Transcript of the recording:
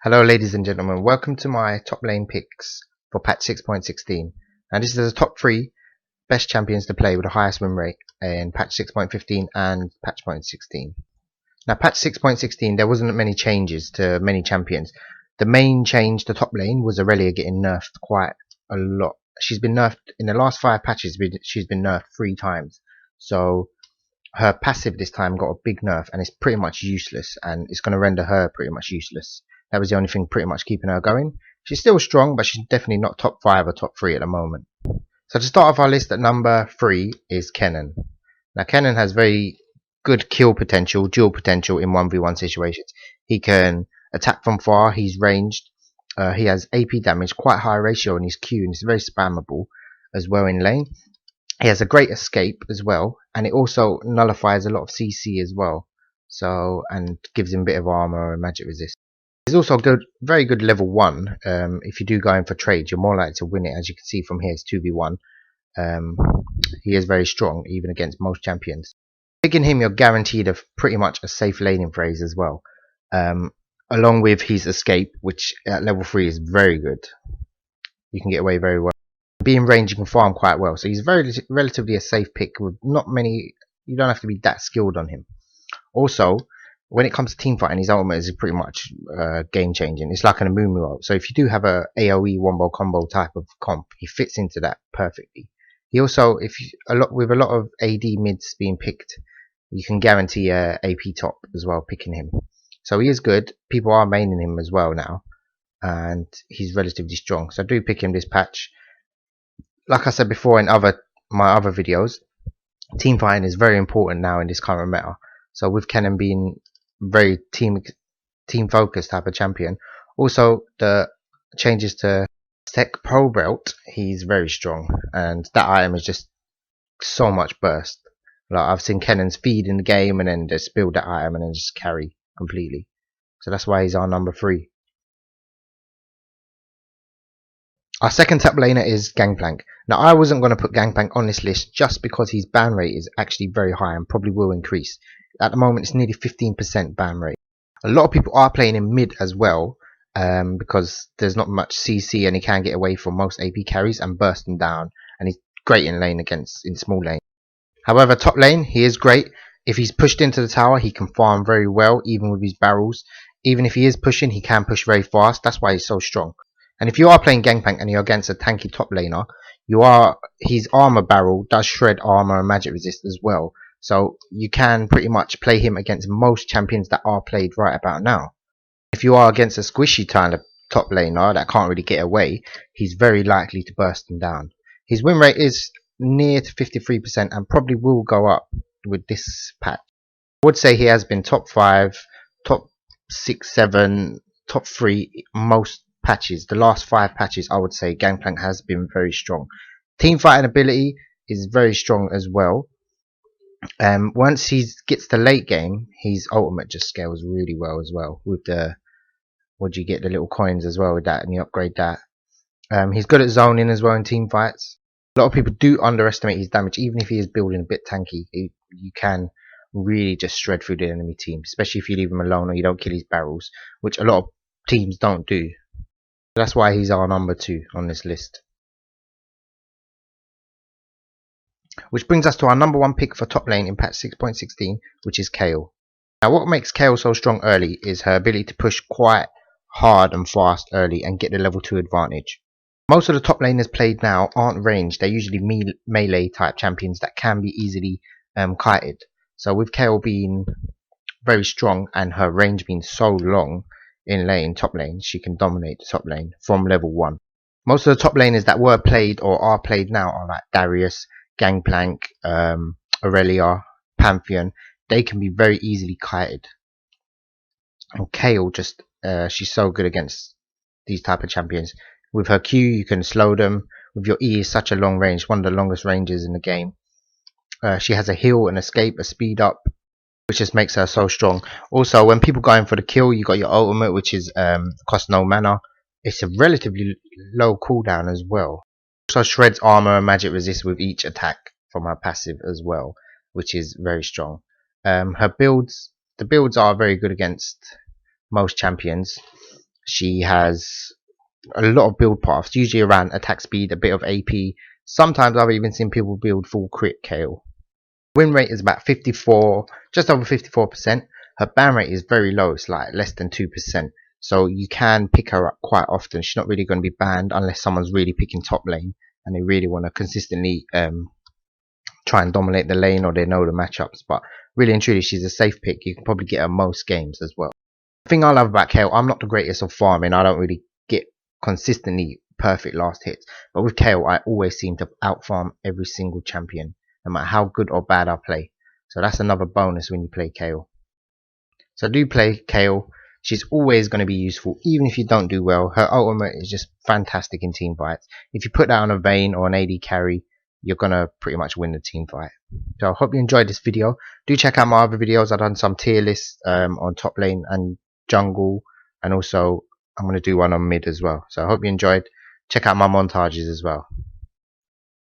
Hello ladies and gentlemen, welcome to my top lane picks for patch 6.16. Now this is the top 3 best champions to play with the highest win rate in patch 6.15 and patch 6.16. Now patch 6.16 there wasn't many changes to many champions. The main change to top lane was Irelia getting nerfed quite a lot. She's been nerfed in the last 5 patches, she's been nerfed 3 times. So her passive this time got a big nerf and it's pretty much useless, and it's going to render her pretty much useless. That was the only thing pretty much keeping her going. She's still strong, but she's definitely not top 5 or top 3 at the moment. So to start off our list at number 3 is Kenan. Now Kenan has very good kill potential, dual potential in 1v1 situations. He can attack from far, he's ranged, he has AP damage, quite high ratio in his Q, and it's very spammable as well in lane. He has a great escape as well, and it also nullifies a lot of CC as well, so and gives him a bit of armor and magic resist. He's also good, very good level 1. If you do go in for trades, you're more likely to win it. As you can see from here, it's 2v1. He is very strong even against most champions. Picking him, you're guaranteed of pretty much a safe laning phase as well, along with his escape, which at level 3 is very good. You can get away very well. Being ranged, you can farm quite well, so he's relatively a safe pick with not many. You don't have to be that skilled on him. Also, when it comes to team fighting, his ultimate is pretty much game changing. It's like an Amumu ult. So if you do have a AOE wombo combo type of comp, he fits into that perfectly. He also, with a lot of AD mids being picked, you can guarantee a AP top as well picking him. So he is good. People are maining him as well now, and he's relatively strong. So do pick him this patch. Like I said before in my other videos, team fighting is very important now in this current meta. So with Kenan being very team focused type of champion, also the changes to Tech Pro Belt, he's very strong, and that item is just so much burst. Like I've seen Kenan's feed in the game and then just build that item and then just carry completely. So that's why he's our number 3. Our second top laner is Gangplank. Now I wasn't going to put Gangplank on this list just because his ban rate is actually very high and probably will increase. At the moment it's nearly 15% ban rate. A lot of people are playing in mid as well, because there's not much CC and he can get away from most AP carries and burst them down, and he's great in lane in small lane. However, top lane he is great. If he's pushed into the tower he can farm very well even with his barrels. Even if he is pushing, he can push very fast. That's why he's so strong. And if you are playing Gangplank and you're against a tanky top laner, his armor barrel does shred armor and magic resist as well. So you can pretty much play him against most champions that are played right about now. If you are against a squishy kind of top laner that can't really get away, he's very likely to burst them down. His win rate is near to 53% and probably will go up with this patch. I would say he has been top 5, top 6, 7, top 3 most patches. The last 5 patches I would say Gangplank has been very strong. Team fighting ability is very strong as well. Once he gets to late game, his ultimate just scales really well as well. With the you get the little coins as well with that, and you upgrade that. He's good at zoning as well in team fights. A lot of people do underestimate his damage, even if he is building a bit tanky. You can really just shred through the enemy team, especially if you leave him alone or you don't kill his barrels, which a lot of teams don't do. That's why he's our number 2 on this list. Which brings us to our number 1 pick for top lane in patch 6.16, which is Kale. Now what makes Kale so strong early is her ability to push quite hard and fast early and get the level 2 advantage. Most of the top laners played now aren't ranged, they're usually melee type champions that can be easily kited. So with Kale being very strong and her range being so long in top lane, she can dominate the top lane from level 1. Most of the top laners that were played or are played now are like Darius, Gangplank, Irelia, Pantheon. They can be very easily kited. And Kale just she's so good against these type of champions. With her Q you can slow them. With your E is such a long range, one of the longest ranges in the game. She has a heal, an escape, a speed up, which just makes her so strong. Also, when people go in for the kill, you got your ultimate, which is costs no mana. It's a relatively low cooldown as well. Also shreds armor and magic resist with each attack from her passive as well, which is very strong. The builds are very good against most champions. She has a lot of build paths, usually around attack speed, a bit of AP. Sometimes I've even seen people build full crit Kayle. Win rate is about 54, just over 54%. Her ban rate is very low, it's like less than 2%. So you can pick her up quite often. She's not really going to be banned unless someone's really picking top lane and they really want to consistently try and dominate the lane, or they know the matchups. But really and truly, she's a safe pick. You can probably get her most games as well. The thing I love about Kayle, I'm not the greatest of farming. I don't really get consistently perfect last hits. But with Kayle, I always seem to outfarm every single champion, no matter how good or bad I play. So that's another bonus when you play Kayle. So do play Kayle. She's always going to be useful, even if you don't do well. Her ultimate is just fantastic in team fights. If you put that on a Vayne or an AD carry, you're going to pretty much win the team fight. So I hope you enjoyed this video. Do check out my other videos. I've done some tier lists on top lane and jungle, and also I'm going to do one on mid as well. So I hope you enjoyed. Check out my montages as well.